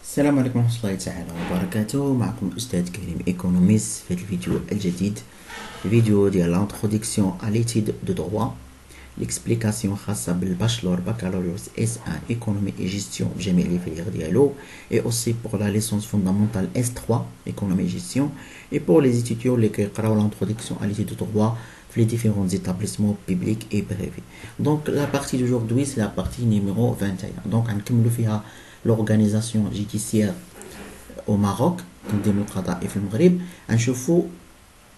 السلام عليكم ورحمة الله تعالى وبركاته. معكم الأستاذ كريم إيكونوميست في الفيديو الجديد، الفيديو ديال l'introduction à l'étude de droit، l'explication خاصة بالباشلور بكالوريوس S1 économie et gestion بجميع لي فيليغ ديالو، et aussi pour la licence fondamentale S3 économie et gestion، et pour les étudiants اللي كيقراو l'introduction à l'étude de droit les différents établissements publics et privés. Donc la partie d'aujourd'hui c'est la partie numéro 21. Donc نكملوا فيها l'organisation judiciaire au Maroc كنديروا القضاء في المغرب. غنشوفوا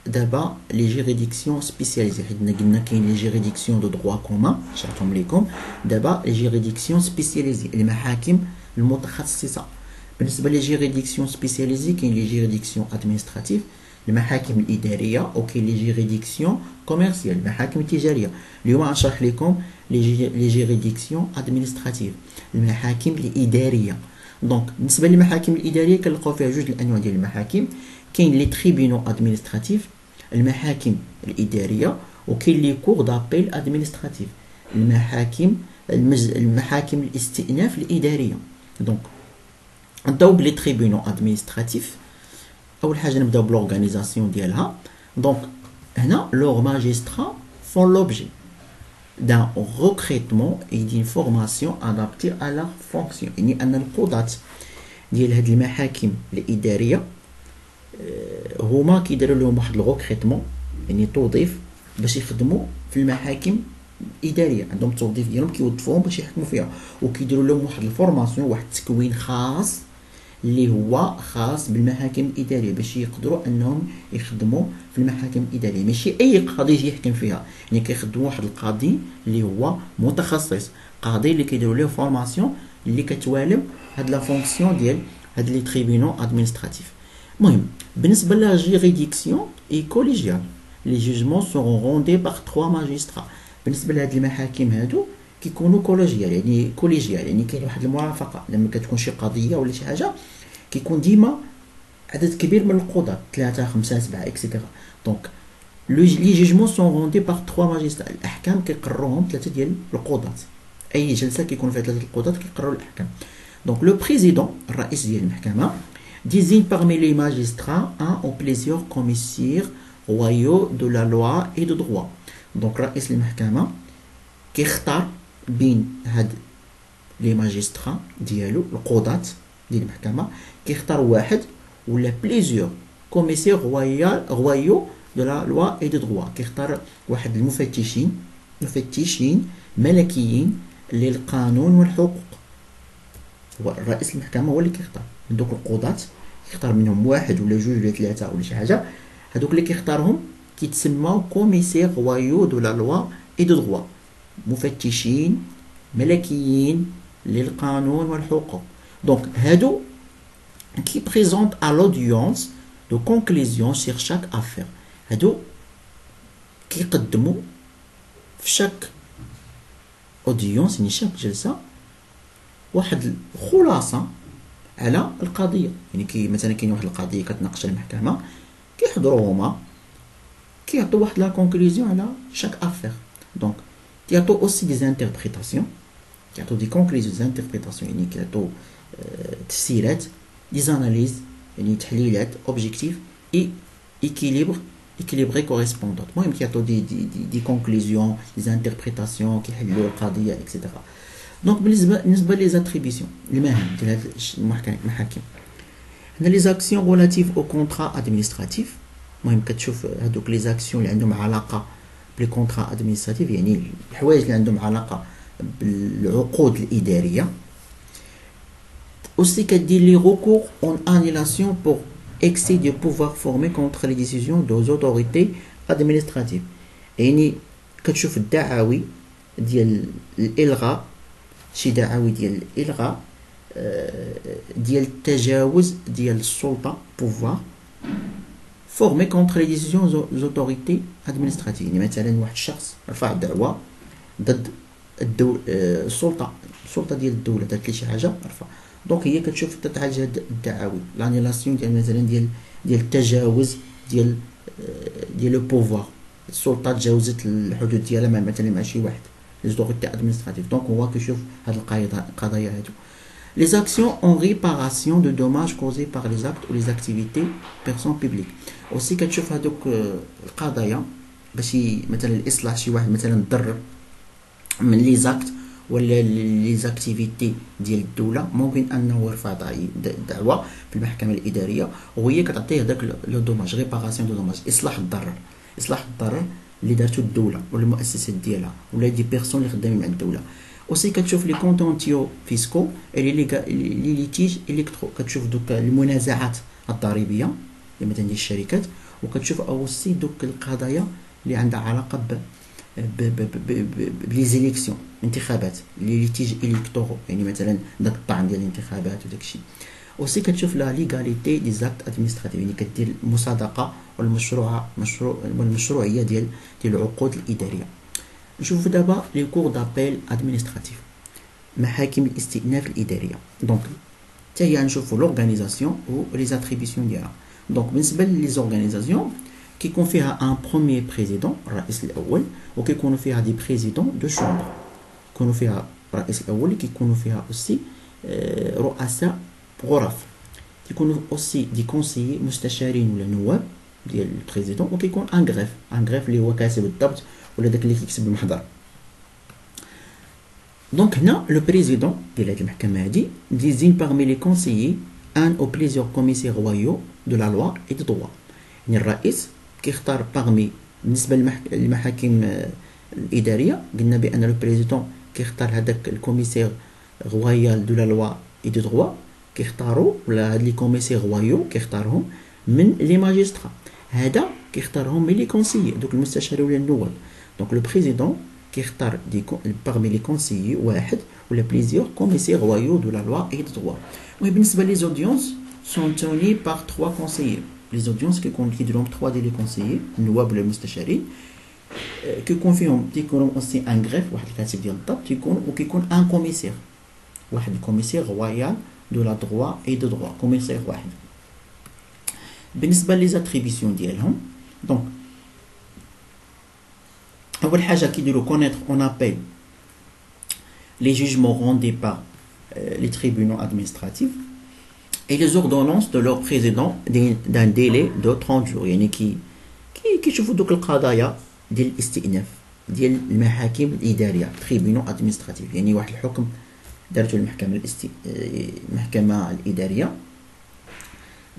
دابا لي جيريديكسيون سبيسياليزي، حيت قلنا كاين لي جيريديكسيون دو دروا كومان شرحتهم لكم. دابا لي جيريديكسيون سبيسياليزي المحاكم المتخصصه. بالنسبه لي جيريديكسيون سبيسياليزي كاين لي جيريديكسيون ادمنستراتيف المحاكم الاداريه، وكاين لي جيريديكسيون كوميرسيال المحاكم التجاريه. اليوم غنشرح لكم لي جيريديكسيون ادمنستراتيف المحاكم الاداريه. دونك بالنسبه للمحاكم الاداريه كنلقاو فيها جوج الانواع ديال المحاكم، كاين لي تريبينو ادمنستراتيف المحاكم الاداريه، وكاين لي كور دابيل ادمنستراتيف المحاكم الاستئناف الاداريه. دونك نبداو بلي تريبينو ادمنستراتيف. اول حاجه نبداو بلورغانيزاسيون ديالها. دونك هنا لور ماجسترا فون لوبجي d'un recrutement et d'une formation adaptée à leur fonction. يعني أن القضاة ديال هاد المحاكم الإدارية هما كيديروا لهم واحد الغوكريتمون، يعني توظيف باش يخدموا في المحاكم الإدارية. عندهم التوظيف ديالهم كيوظفوهم باش يحكموا فيها، وكيديروا لهم واحد الفورماسيون، واحد التكوين خاص اللي هو خاص بالمحاكم الإدارية باش يقدروا أنهم يخدموا في المحاكم الإدارية. ماشي أي قاضي يجي يحكم فيها، يعني كيخدموا واحد القاضي اللي هو متخصص، قاضي اللي كيديروا ليه فورماسيون اللي كتوالم هاد لا فونكسيون ديال هاد لي تريبينو ادمنستراتيف. المهم بالنسبة لا جيريديكسيون اي كوليجيال لي جوجمون سورون روندي باغ 3 ماجسترا. بالنسبة لهاد المحاكم هادو كيكونوا كوليجيال، يعني كوليجيال يعني كاين واحد المرافقه. لما كتكون شي قضيه ولا شي حاجه كيكون ديما عدد كبير من القضاة، 3 5 7 اكسيتيرا. دونك لي جوجمون سون روندي باغ 3 ماجسترا، الاحكام كيقرروهم 3 ديال القضاة. اي جلسه كيكون فيها 3 القضاة كيقرروا الاحكام. دونك لو بريزيدون الرئيس ديال المحكمه désigne parmi les magistrats un ou plusieurs commissaires royaux de la loi et de droit. دونك رئيس المحكمه كيختار بين هاد لي ماجسترا ديالو القضاة ديال المحكمه، كيختار واحد ولا بليزيور كوميسير رويو دو لا لوا اي دو دروا. كيختار واحد المفتشين ملكيين للقانون والحقوق. هو رئيس المحكمه هو اللي كيختار من دوك القضاة، كيختار منهم واحد ولا جوج ولا ثلاثه ولا شي حاجه. هادوك اللي كيختارهم كيتسموا كوميسير رويو دو لا لوا اي دو دروا، مفتشين ملكيين للقانون والحقوق. دونك هادو qui présente à l'audience de conclusion sur chaque affaire. هادو كيقدموا في شاك اودينس، يعني شاك جلسه، واحد الخلاصه على القضيه. يعني مثلا كاين واحد القضيه كتناقش المحكمه، كيحضروا هما كيعطوا واحد لا كونكلوزيون على شاك افير. دونك كيعطوا اوسي دي انتربريتاسيون، كيعطوا دي كونكلوزيون دي انتربريتاسيون، يعني كيعطوا تفسيرات، دي زاناليز يعني تحليلات اوبجيكتيف اي équilibré correspondante. المهم كيعطوا دي كونكلوزيون دي انتربريتاسيون، كيحلوا القضيه اكسيتيرا. دونك بالنسبه لي زاتريبيسيون المهام ديال هاد المحاكم، هنا لي زاكسيون ريلاتيف او كونطرا ادمنستراتيف. المهم كتشوف هادوك لي زاكسيون اللي عندهم علاقه بلي كونطرا ادمنستراتيف، يعني الحوايج اللي عندهم علاقه بالعقود الاداريه. aussi كدير لي recours en annulation pour excès de pouvoir formé contre les décisions des autorités administratives. يعني كتشوف الدعاوي ديال الالغاء، شي دعاوي ديال الالغاء ديال التجاوز ديال السلطه pouvoir formé contre les décisions des autorités administratives. يعني مثلا واحد الشخص رفع دعوه ضد السلطه ديال الدوله، دارت لي شي حاجه رفع. دونك هي كتشوف تتعالج هاد الدعاوي، لانيلاسيون ديال مثلا ديال التجاوز ديال لو بوفوار، السلطه تجاوزت الحدود ديالها مثلا مع شي واحد، لي زوتوريتي ادمنستراتيف. دونك هو كيشوف هاد القضايا هادو. les actions en réparation de dommages causés par les actes ou les activités personnes publiques. aussi كتشوف هذوك القضايا باش مثلا الاصلاح شي واحد مثلا تضرر من لي زاكت ولا لي زاكتيفيتي ديال الدوله، ممكن انه يرفع دعوه في المحكمه الاداريه وهي كتعطيه هذاك لو دوماج، ريباراسيون دو دوماج، اصلاح الضرر اللي دارته الدوله ولا المؤسسات ديالها ولا دي بيرسون اللي خدامين مع الدوله. aussi كتشوف لي كونتونتيو فيسكو لي ليتيج الكترو، كتشوف دوك المنازعات الضريبيه اللي مثلا ديال الشركات، وكتشوف اوسي دوك القضايا اللي عندها علاقه بلي زيليكسيون، انتخابات، لي ليتيج الكترو، يعني مثلا داك الطعن ديال الانتخابات وداك الشيء. اوسي كتشوف لا ليغاليتي دي زاكت ادمينستراتيف، يعني كدير المصادقه والمشروعيه ديال العقود الاداريه. نشوفوا دابا لي كور دابيل ادمينستراتيف، محاكم الاستئناف الاداريه. دونك حتى هي نشوفوا لورغانيزاسيون و لي زاتريبيسيون ديالها. دونك بالنسبه لي زورغانيزاسيون كيكون فيها ان بروميير بريزيدون، الرئيس الاول، وكيكونوا فيها دي بريزيدون دو شومبر، كيكونوا فيها الرئيس الاول، كيكونوا فيها اوسي رؤساء غرف، كيكونوا اوسي دي كونسيي مستشارين ولا نواب ديال البريزيدون، وكيكون ان غريف اللي هو كاتب الضبط ولا داك اللي كيكتب المحضر. دونك هنا لو بريزيدون ديال هاد المحكمه هادي ديزين باغمي لي كونسيي ان او بليزيور كوميسير رويو دو لا لوا اي دو دروا، يعني الرئيس كيختار باغمي بالنسبه للمحاكم الاداريه، قلنا بان لو بريزيدون كيختار هذاك الكوميسير رويال دو لا لوا اي دو دروا، كيختاروا ولا هاد لي كوميسير رويو كيختارهم من لي ماجسترا، هذا كيختارهم من لي كونسيي دوك المستشارين ولا النواب. دونك لو بريزيدون كيختار parmi les conseillers واحد ولا plusieurs commissaires royaux de la loi et du droit. وبالنسبه لي زوديونس sont tenues par 3 conseillers. les audiences كيديرهم 3 ديال لي conseillers النواب ولا المستشارين، كيكون فيهم تيكونوا aussi un greffe واحد الكاتب ديال الضبط، وكيكون un commissaire واحد الكوميسير رويال دو لا دروا اي دو دروا، كوميسير واحد. بالنسبه لي زاتريبيسيون ديالهم، دونك أول حاجة كيديروا connaître on appelle les jugements rendus par les tribunaux administratifs et les ordonnances de leur président d'un délai de 30 jours، يعني كيشوفوا دوك القضايا ديال الاستئناف ديال المحاكم الإدارية tribunaux administratifs، يعني واحد الحكم دارته المحكمة الإدارية،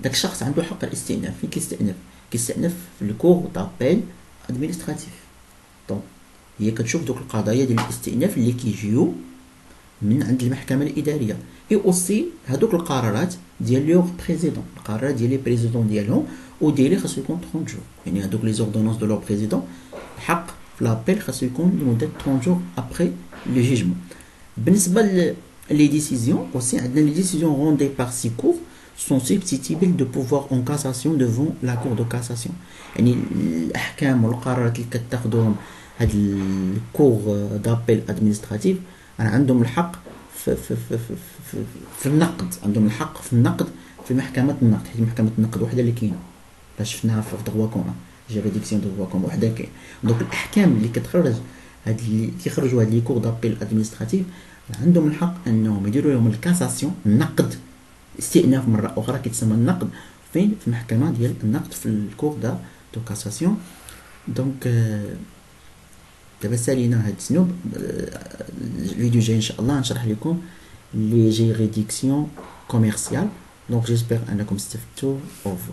داك الشخص عنده حق الاستئناف. فين كيستأنف في الكور دابيل ادمينستراتيف. دونك هي كتشوف دوك القضايا ديال الاستئناف اللي كيجيو من عند المحكمه الاداريه، اي اوسي هذوك القرارات ديال لو بريزيدون، القرارات ديال لي بريزيدون ديالهم وديالي خاصو يكون 30 جور، يعني هذوك لي زوردونونس دو لو بريزيدون الحق في لابيل خاصو يكون لمده 30 جور ابري لو جيجمون. بالنسبه لي ديسيزيون اوسي عندنا لي ديسيزيون روندي بار سي كور sont susceptibles de pouvoir en cassation devant la cour de cassation، يعني الاحكام والقرارات اللي كتاخذوهم هاد الكور دابيل ادمينستراتيف عندهم الحق في النقد، عندهم الحق في النقد في محكمه النقد، حيت محكمه النقد وحده اللي كاينه لا شفناها في دروا كوما، جيريديكسيون دروا كوما وحده كاين. دونك الاحكام اللي كتخرج هاد اللي كيخرجوا هاد لي كور دابيل ادمينستراتيف عندهم الحق انهم يديروا لهم الكاساسيون، النقد، استئناف مره اخرى كيتسمى النقد فين في المحكمه ديال النقد في الكور دو كاساسيون. دونك دابا سالينا هاد السنوب، الفيديو جاي ان شاء الله نشرح لكم لي جيريديكسيون كوميرسيال. دونك جيسبر انكم استفدتوا. اوفر.